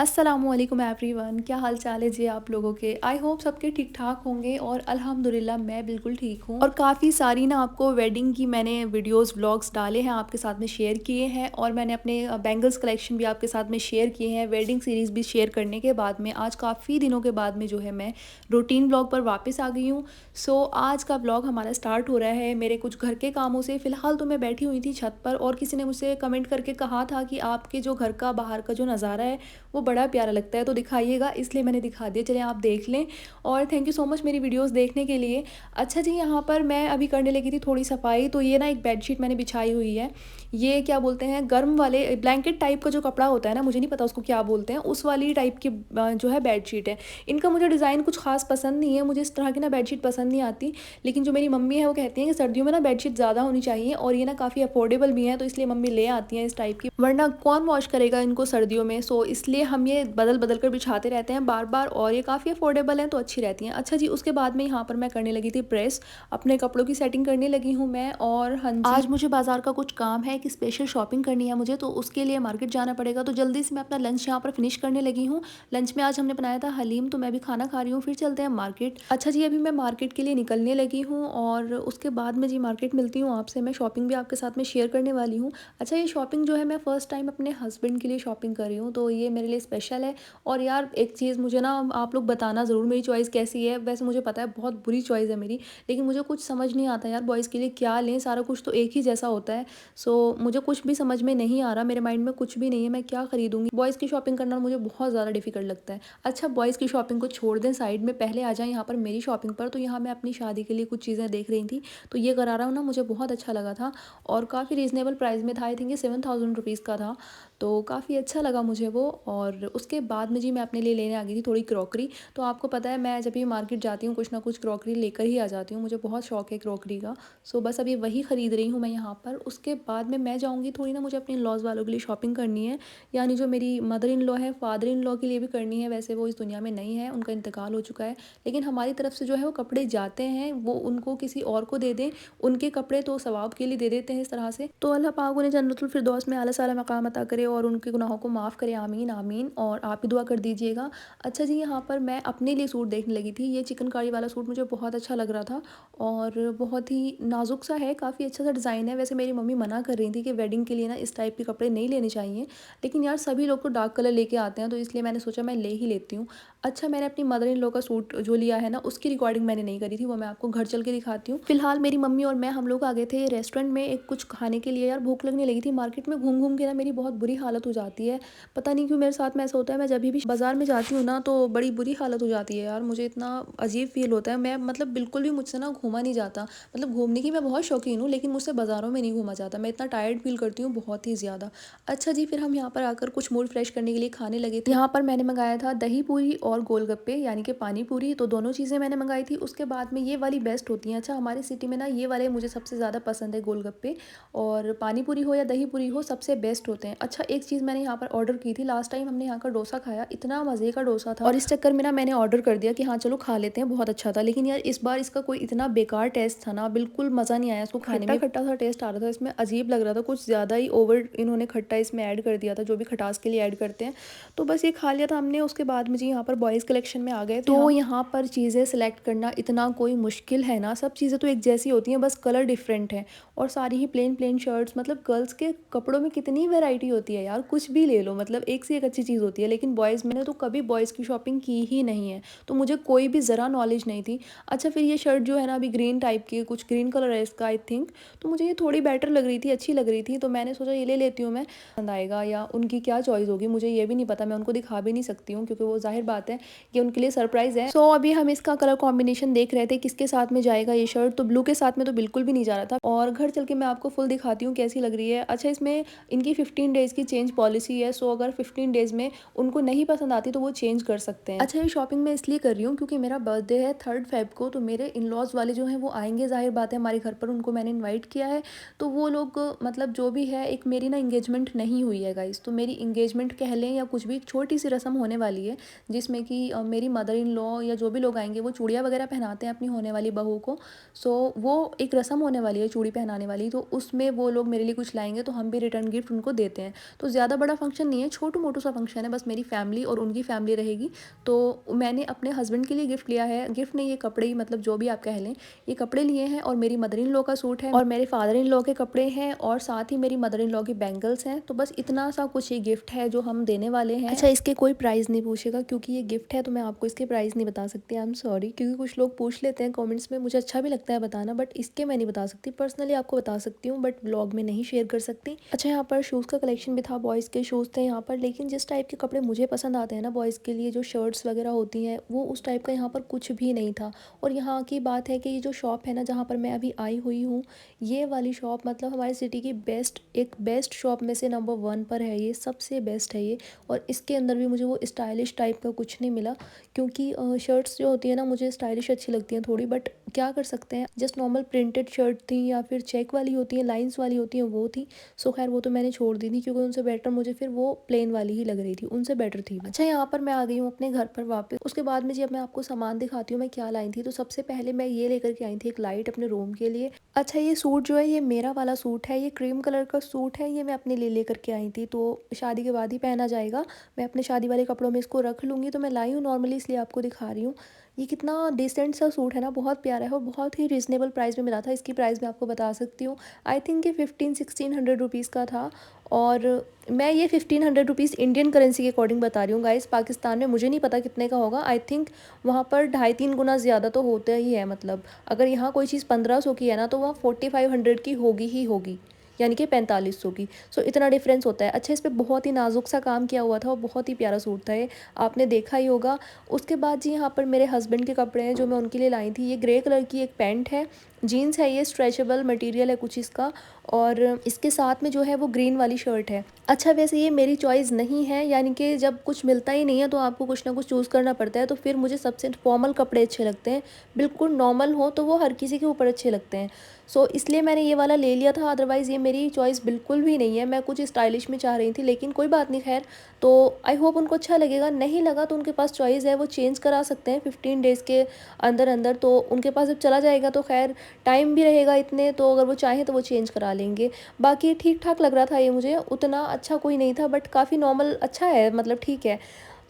अस्सलामुअलैकुम एवरीवन, क्या हाल चाल है जी आप लोगों के। आई होप सबके ठीक ठाक होंगे और अल्हम्दुलिल्लाह मैं बिल्कुल ठीक हूँ। और काफ़ी सारी ना आपको वेडिंग की मैंने वीडियोस व्लॉग्स डाले हैं, आपके साथ में शेयर किए हैं। और मैंने अपने बैंगल्स कलेक्शन भी आपके साथ में शेयर किए हैं। वेडिंग सीरीज़ भी शेयर करने के बाद में आज काफ़ी दिनों के बाद में जो है मैं रूटीन ब्लॉग पर वापस आ गई हूँ। सो आज का ब्लॉग हमारा स्टार्ट हो रहा है मेरे कुछ घर के कामों से। फ़िलहाल तो मैं बैठी हुई थी छत पर और किसी ने मुझसे कमेंट करके कहा था कि आपके जो घर का बाहर का जो नज़ारा है वो बड़ा प्यारा लगता है, तो दिखाइएगा, इसलिए मैंने दिखा दिया। चलें आप देख लें। और थैंक यू सो मच मेरी वीडियोस देखने के लिए। अच्छा जी, यहाँ पर मैं अभी करने लगी थी थोड़ी सफाई। तो ये ना एक बेडशीट मैंने बिछाई हुई है। ये क्या बोलते हैं, गर्म वाले ब्लैंकेट टाइप का जो कपड़ा होता है ना, मुझे नहीं पता उसको क्या बोलते हैं, उस वाली टाइप की जो है बेडशीट है। इनका मुझे डिज़ाइन कुछ खास पसंद नहीं है, मुझे इस तरह की ना बेडशीट पसंद नहीं आती। लेकिन जो मेरी मम्मी है वो कहती हैं कि सर्दियों में ना बेडशीट ज़्यादा होनी चाहिए और ये ना काफ़ी अफोर्डेबल भी है, तो इसलिए मम्मी ले आती हैं इस टाइप की, वरना कौन वॉश करेगा इनको सर्दियों में। सो इसलिए हम ये बदल बदल कर बिछाते रहते हैं बार बार, और ये काफ़ी अफोर्डेबल हैं तो अच्छी रहती हैं। अच्छा जी, उसके बाद में यहाँ पर मैं करने लगी थी प्रेस, अपने कपड़ों की सेटिंग करने लगी हूँ मैं। और हाँ जी, आज मुझे बाज़ार का कुछ काम है कि स्पेशल शॉपिंग करनी है मुझे, तो उसके लिए मार्केट जाना पड़ेगा। तो जल्दी से मैं अपना लंच यहाँ पर फिनिश करने लगी हूँ। लंच में आज हमने बनाया था हलीम, तो मैं भी खाना खा रही हूँ। फिर चलते हैं मार्केट। अच्छा जी, अभी मैं मार्केट के लिए निकलने लगी हूँ और उसके बाद में जी मार्केट मिलती हूँ आपसे। मैं शॉपिंग भी आपके साथ में शेयर करने वाली हूँ। अच्छा, ये शॉपिंग जो है मैं फ़र्स्ट टाइम अपने हस्बैंड के लिए शॉपिंग कर रही हूँ, तो ये मेरे लिए स्पेशल है। और यार एक चीज़ मुझे ना आप लोग बताना ज़रूर मेरी चॉइस कैसी है। वैसे मुझे पता है बहुत बुरी चॉइस है मेरी, लेकिन मुझे कुछ समझ नहीं आता यार बॉयज़ के लिए क्या लें, सारा कुछ तो एक ही जैसा होता है। सो मुझे कुछ भी समझ में नहीं आ रहा, मेरे माइंड में कुछ भी नहीं है मैं क्या खरीदूँगी। बॉयज़ की शॉपिंग करना मुझे बहुत ज़्यादा डिफ़िकल्ट लगता है। अच्छा, बॉयज़ की शॉपिंग को छोड़ दें साइड में, पहले आ जाएँ यहाँ पर मेरी शॉपिंग पर। तो यहाँ मैं अपनी शादी के लिए कुछ चीज़ें देख रही थी, तो ये गरारा ना मुझे बहुत अच्छा लगा था और काफ़ी रीज़नेबल प्राइस में था। आई थिंक ये 7000 रुपीज़ का था, तो काफ़ी अच्छा लगा मुझे वो। और उसके बाद में जी मैं अपने लिए लेने आ गई थी थोड़ी क्रॉकरी। तो आपको पता है मैं जब भी मार्केट जाती हूँ कुछ ना कुछ क्रॉकरी लेकर ही आ जाती हूँ, मुझे बहुत शौक है क्रॉकरी का। सो बस अभी वही ख़रीद रही हूँ मैं यहाँ पर। उसके बाद में मैं जाऊँगी थोड़ी ना, मुझे अपने इन-लॉज़ वालों के लिए शॉपिंग करनी है, यानी जो मेरी मदर इन लॉ है, फादर इन लॉ के लिए भी करनी है। वैसे वो इस दुनिया में नहीं है, उनका इंतकाल हो चुका है, लेकिन हमारी तरफ से जो है वो कपड़े जाते हैं, वो उनको किसी और को दे दें, उनके कपड़े तो सवाब के लिए दे देते हैं इस तरह से। तो अल्लाह पाक उन्हें जन्नतुल फिरदौस में आला साला मकाम अता करे और उनके गुनाहों को माफ़ करे, आमीन आमीन। और आप भी दुआ कर दीजिएगा। अच्छा जी, यहाँ पर मैं अपने लिए सूट देखने लगी थी। ये चिकनकारी वाला सूट मुझे बहुत अच्छा लग रहा था और बहुत ही नाजुक सा है, काफ़ी अच्छा सा डिज़ाइन है। वैसे मेरी मम्मी मना कर रही थी कि वेडिंग के लिए ना इस टाइप के कपड़े नहीं लेने चाहिए, लेकिन यार सभी लोग तो डार्क कलर लेके आते हैं, तो इसलिए मैंने सोचा मैं ले ही लेती हूँ। अच्छा, मैंने अपनी मदर इन लॉ का सूट जो लिया है ना, उसकी रिकॉर्डिंग मैंने नहीं करी थी, वो मैं आपको घर चल के दिखाती हूँ। फिलहाल मेरी मम्मी और मैं हम लोग आ गए थे रेस्टोरेंट में एक कुछ खाने के लिए। यार भूख लगने लगी थी, मार्केट में घूम घूम के ना मेरी बहुत बुरी हालत हो जाती है। पता नहीं क्यों मेरे साथ में ऐसा होता है, मैं जब भी बाजार में जाती हूँ ना तो बड़ी बुरी हालत हो जाती है यार, मुझे इतना अजीब फील होता है। मैं मतलब बिल्कुल भी मुझसे ना घूमा नहीं जाता। मतलब घूमने की मैं बहुत शौकीन हूँ, लेकिन मुझसे बाज़ारों में नहीं घूमा जाता, मैं इतना टायर्ड फील करती हूँ बहुत ही ज़्यादा। अच्छा जी, फिर हम यहाँ पर आकर कुछ मूड फ्रेश करने के लिए खाने लगे थे। यहाँ पर मैंने मंगाया था दही पूरी और गोलगप्पे, यानी कि पानी पूरी, तो दोनों चीज़ें मैंने मंगाई थी। उसके बाद में ये वाली बेस्ट होती हैं। अच्छा, हमारी सिटी में ना ये वाले मुझे सबसे ज़्यादा पसंद है गोलगप्पे, और पानी पूरी हो या दही पूरी हो सबसे बेस्ट होते हैं। अच्छा, एक चीज़ मैंने यहाँ पर ऑर्डर की थी, लास्ट टाइम हमने यहाँ का डोसा खाया, इतना मज़े का डोसा था, और इस चक्कर में ना मैंने ऑर्डर कर दिया कि हाँ चलो खा लेते हैं, बहुत अच्छा था। लेकिन यार इस बार इसका कोई इतना बेकार टेस्ट था ना, बिल्कुल मज़ा नहीं आया इसको खाने में। खट्टा सा टेस्ट आ रहा था इसमें, अजीब लग रहा था, कुछ ज़्यादा ही ओवर इन्होंने खट्टा इसमें ऐड कर दिया था, जो भी खटास के लिए ऐड करते हैं। तो बस ये खा लिया था हमने। उसके बाद में जी यहाँ पर बॉयज़ कलेक्शन में आ गए थे। तो यहाँ पर चीज़ें सिलेक्ट करना इतना कोई मुश्किल है ना, सब चीज़ें तो एक जैसी होती हैं, बस कलर डिफरेंट है। और सारी ही प्लेन प्लेन शर्ट्स, मतलब गर्ल्स के कपड़ों में कितनी वैरायटी होती है यार, कुछ भी ले लो, मतलब एक से एक अच्छी चीज़ होती है। लेकिन बॉयज़, मैंने तो कभी बॉयज़ की शॉपिंग की ही नहीं है, तो मुझे कोई भी ज़रा नॉलेज नहीं थी। अच्छा, फिर ये शर्ट जो है ना अभी ग्रीन टाइप की, कुछ ग्रीन कलर है इसका आई थिंक, तो मुझे ये थोड़ी बेटर लग रही थी, अच्छी लग रही थी, तो मैंने सोचा ये ले लेती हूँ मैं, पसंद आएगा या उनकी क्या चॉइस होगी मुझे ये भी नहीं पता, मैं उनको दिखा भी नहीं सकती हूँ क्योंकि वो जाहिर बात है कि उनके लिए सरप्राइज़ है। सो अभी हम इसका कलर कॉम्बिनेशन देख रहे थे किसके साथ में जाएगा ये शर्ट, तो ब्लू के साथ में तो बिल्कुल भी नहीं जा रहा था, और घर चल के मैं आपको फुल दिखाती हूँ कैसी लग रही है। अच्छा, इसमें इनकी 15 डेज़ की चेंज पॉलिसी है, सो अगर 15 डेज़ में उनको नहीं पसंद आती तो वो चेंज कर सकते हैं। अच्छा, ये शॉपिंग मैं इसलिए कर रही हूँ क्योंकि मेरा बर्थडे है 3 फ़ेब को, तो मेरे इन-लॉज़ वाले जो हैं वो आएंगे, जाहिर बात है हमारे घर पर, उनको मैंने इन्वाइट किया है। तो वो लोग मतलब जो भी है, एक मेरी ना इंगेजमेंट नहीं हुई है गाइस, तो मेरी इंगेजमेंट कह लें या कुछ भी, एक छोटी सी रस्म होने वाली है जिसमें कि मेरी मदर इन लॉ या जो भी लोग आएंगे वो चूड़ियाँ वगैरह पहनाते हैं अपनी होने वाली बहू को। सो वो एक रस्म होने वाली है चूड़ी पहनाने वाली, तो उसमें वो लोग मेरे लिए कुछ लाएंगे, तो हम भी रिटर्न गिफ्ट उनको देते हैं। तो ज़्यादा बड़ा फंक्शन नहीं है, छोटू मोटू सा फंक्शन है, बस मेरी फैमिली और उनकी फैमिली रहेगी। तो मैंने अपने हस्बैंड के लिए गिफ्ट लिया है, गिफ्ट नहीं ये कपड़े ही, मतलब जो भी आप कह लें, ये कपड़े लिए हैं और मेरी मदर इन लॉ का सूट है और मेरे फादर इन लॉ के कपड़े हैं और साथ ही मेरी मदर इन लॉ की बैंगल्स हैं। तो बस इतना सा कुछ ये गिफ्ट है जो हम देने वाले हैं। अच्छा, इसके कोई प्राइस नहीं पूछेगा क्योंकि ये गिफ्ट है, तो मैं आपको इसके प्राइस नहीं बता सकती, आई एम सॉरी, क्योंकि कुछ लोग पूछ लेते हैं कमेंट्स में, मुझे अच्छा भी लगता है बताना, बट इसके मैं नहीं बता सकती। पर्सनली आपको बता सकती हूँ बट ब्लॉग में नहीं शेयर कर सकती। अच्छा, यहाँ पर शूज़ का कलेक्शन भी था, बॉयज़ के शूज़ थे यहाँ पर, लेकिन जिस टाइप के कपड़े मुझे पसंद आते हैं ना बॉयज़ के लिए, जो शर्ट्स वगैरह होती हैं, वो उस टाइप का यहाँ पर कुछ भी नहीं था। और यहाँ की बात है कि ये जो शॉप है ना जहाँ पर मैं अभी आई हुई हूँ, ये वाली शॉप मतलब हमारी सिटी की बेस्ट शॉप में से नंबर 1 पर है, ये सबसे बेस्ट है ये। और इसके अंदर भी मुझे वो स्टाइलिश टाइप का कुछ नहीं मिला, क्योंकि शर्ट्स जो होती है ना मुझे स्टाइलिश अच्छी लगती हैं थोड़ी, बट क्या कर सकते हैं, जस्ट नॉर्मल प्रिंटेड शर्ट थी या फिर चेक वाली होती हैं, लाइंस वाली होती हैं, वो थी। सो खैर वो तो मैंने छोड़ दी थी, क्योंकि उनसे बेटर मुझे फिर वो प्लेन वाली ही लग रही थी, उनसे बेटर थी वो। अच्छा, यहाँ पर मैं आ गई हूँ अपने घर पर वापस। उसके बाद में जब मैं आपको सामान दिखाती हूँ मैं क्या लाई थी, तो सबसे पहले मैं ये लेकर के आई थी एक लाइट अपने रूम के लिए। अच्छा, ये सूट जो है ये मेरा वाला सूट है, ये क्रीम कलर का सूट है, ये मैं अपने लिए लेकर के आई थी, तो शादी के बाद ही पहना जाएगा। मैं अपने शादी वाले कपड़ों में इसको रख लूँगी, तो मैं लाई हूँ नॉर्मली, इसलिए आपको दिखा रही हूँ। ये कितना डिसेंट सा सूट है ना, बहुत प्यारा है और बहुत ही रीज़नेबल प्राइस में मिला था। इसकी प्राइस मैं आपको बता सकती हूँ, आई थिंक ये 1500-1600 रुपीज़ का था। और मैं ये 1500 रुपीज़ इंडियन करेंसी के अकॉर्डिंग बता रही हूँ गाइस, पाकिस्तान में मुझे नहीं पता कितने का होगा, आई थिंक वहाँ पर 2.5-3 गुना ज़्यादा तो होता ही है। मतलब अगर यहाँ कोई चीज़ 1500 की है ना, तो वहाँ 4500 की होगी ही होगी, यानी कि 4500 की। सो इतना डिफरेंस होता है। अच्छा, इस पे बहुत ही नाजुक सा काम किया हुआ था और बहुत ही प्यारा सूट था ये, आपने देखा ही होगा। उसके बाद जी यहाँ पर मेरे हस्बैंड के कपड़े हैं जो मैं उनके लिए लाई थी। ये ग्रे कलर की एक पैंट है, जीन्स है, ये स्ट्रेचेबल मटेरियल है कुछ इसका, और इसके साथ में जो है वो ग्रीन वाली शर्ट है। अच्छा, वैसे ये मेरी चॉइस नहीं है, यानी कि जब कुछ मिलता ही नहीं है तो आपको कुछ ना कुछ चूज़ करना पड़ता है, तो फिर मुझे सबसे फॉर्मल कपड़े अच्छे लगते हैं, बिल्कुल नॉर्मल हो तो वो हर किसी के ऊपर अच्छे लगते हैं। सो इसलिए मैंने ये वाला ले लिया था, अदरवाइज़ ये मेरी चॉइस बिल्कुल भी नहीं है, मैं कुछ स्टाइलिश में चाह रही थी, लेकिन कोई बात नहीं, खैर। तो आई होप उनको अच्छा लगेगा, नहीं लगा तो उनके पास चॉइस है, वो चेंज करा सकते हैं 15 डेज़ के अंदर अंदर, तो उनके पास जब चला जाएगा तो खैर टाइम भी रहेगा इतने, तो अगर वो चाहें तो वो चेंज करा लेंगे। बाकी ठीक ठाक लग रहा था ये मुझे, उतना अच्छा कोई नहीं था बट काफ़ी नॉर्मल अच्छा है, मतलब ठीक है।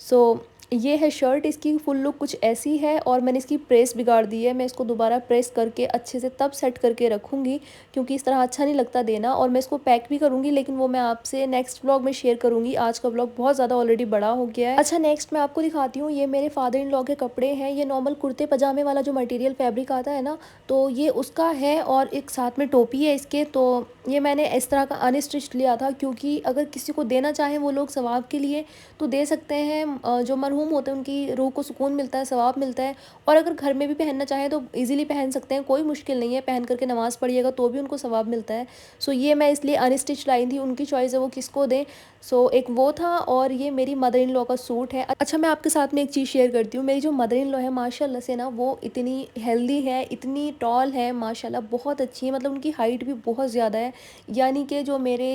सो ये है शर्ट, इसकी फुल लुक कुछ ऐसी है और मैंने इसकी प्रेस बिगाड़ दी है, मैं इसको दोबारा प्रेस करके अच्छे से तब सेट करके रखूँगी, क्योंकि इस तरह अच्छा नहीं लगता देना। और मैं इसको पैक भी करूँगी, लेकिन वो मैं आपसे नेक्स्ट व्लॉग में शेयर करूँगी, आज का व्लॉग बहुत ज़्यादा ऑलरेडी बड़ा हो गया है। अच्छा, नेक्स्ट मैं आपको दिखाती हूँ, ये मेरे फादर इन लॉ के कपड़े हैं, ये नॉर्मल कुर्ते पजामे वाला जो मटेरियल फैब्रिक आता है ना, तो ये उसका है और एक साथ में टोपी है इसके। तो ये मैंने इस तरह का अनस्टिच्ड लिया था, क्योंकि अगर किसी को देना चाहें वो लोग सवाब के लिए तो दे सकते हैं, जो मरहूम होते हैं उनकी रूह को सुकून मिलता है, सवाब मिलता है। और अगर घर में भी पहनना चाहें तो ईज़िली पहन सकते हैं, कोई मुश्किल नहीं है, पहन करके नमाज़ पढ़िएगा तो भी उनको सवाब मिलता है। सो ये मैं इसलिए अनस्टिच लाई थी, उनकी चॉइस है वो किसको दें। सो एक वो था, और ये मेरी मदर इन लॉ का सूट है। अच्छा, मैं आपके साथ में एक चीज़ शेयर करती हूँ, मेरी जो मदर इन लॉ है माशाल्लाह से ना, वो इतनी हेल्दी है, इतनी टॉल है माशाल्लाह, बहुत अच्छी है, मतलब उनकी हाइट भी बहुत ज़्यादा है, यानी कि जो मेरे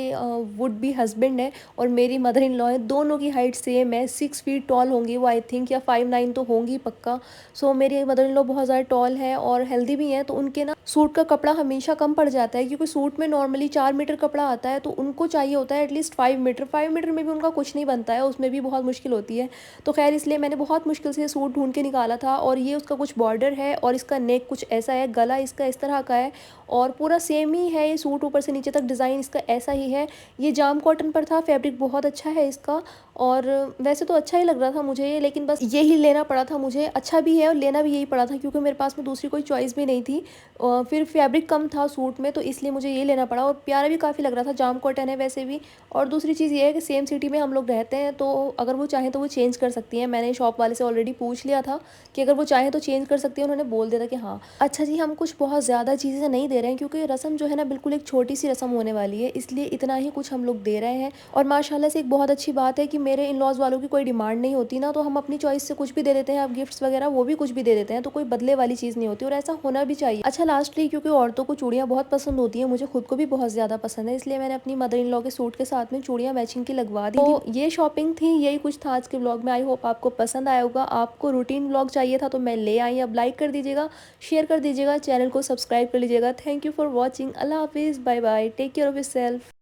वुड बी हस्बैंड है और मेरी मदर इन लॉ है, दोनों की हाइट सेम है, 6 फीट टॉल होंगी वो आई थिंक, या 5'9" तो होंगी पक्का। सो मेरी मदर इन लॉ बहुत ज़्यादा टॉल है और हेल्दी भी हैं, तो उनके ना सूट का कपड़ा हमेशा कम पड़ जाता है, क्योंकि सूट में नॉर्मली 4 मीटर कपड़ा आता है, तो उनको चाहिए होता है एटलीस्ट 5 मीटर। 5 मीटर में भी उनका कुछ नहीं बनता है, उसमें भी बहुत मुश्किल होती है। तो खैर इसलिए मैंने बहुत मुश्किल से सूट ढूंढ के निकाला था, और ये उसका कुछ बॉर्डर है और इसका नेक कुछ ऐसा है, गला इसका इस तरह का है और पूरा सेम ही है ये सूट, ऊपर से नीचे तक डिज़ाइन इसका ऐसा ही है। ये जाम कॉटन पर था, फैब्रिक बहुत अच्छा है इसका, और वैसे तो अच्छा ही लग रहा था मुझे ये, लेकिन बस यही लेना पड़ा था मुझे, अच्छा भी है और लेना भी यही पड़ा था, क्योंकि मेरे पास में दूसरी कोई चॉइस भी नहीं थी। फिर फैब्रिक कम था सूट में, तो इसलिए मुझे ये लेना पड़ा, और प्यारा भी काफ़ी लग रहा था, जाम कॉटन है वैसे भी। और दूसरी चीज़ ये है कि सेम सिटी में हम लोग रहते हैं, तो अगर वो चाहें तो वो चेंज कर सकती हैं। मैंने शॉप वाले से ऑलरेडी पूछ लिया था कि अगर वो चाहें तो चेंज कर सकती हैं, उन्होंने बोल दिया था कि हाँ। अच्छा जी, हम कुछ बहुत ज़्यादा चीज़ें नहीं दे रहे हैं, क्योंकि रस्म जो है ना बिल्कुल एक छोटी सी रस्म होने वाली है, इसलिए इतना ही कुछ हम लोग दे रहे हैं। और माशाल्लाह से एक बहुत अच्छी बात है कि मेरे इन लॉज़ वालों की कोई डिमांड नहीं होती ना, तो हम अपनी चॉइस से कुछ भी दे देते हैं, आप गिफ्ट्स वगैरह वो भी कुछ भी दे देते हैं, तो कोई बदले वाली चीज़ नहीं होती, और ऐसा होना भी चाहिए। अच्छा, लास्टली क्योंकि औरतों को चूड़ियाँ बहुत पसंद होती हैं, मुझे खुद को भी बहुत ज़्यादा पसंद है, इसलिए मैंने अपनी मदर इन लॉ के सूट के साथ में चूड़ियाँ मैचिंग की लगवा दी थी। तो ये शॉपिंग थी, यही कुछ था आज के व्लॉग में। आई होप आपको पसंद आया होगा। आपको रूटीन व्लॉग चाहिए था तो मैं ले आई, अब लाइक कर दीजिएगा, शेयर कर दीजिएगा, चैनल को सब्सक्राइब कर लीजिएगा। Thank you for watching. अल्लाह हाफिज़, bye bye, take care of yourself.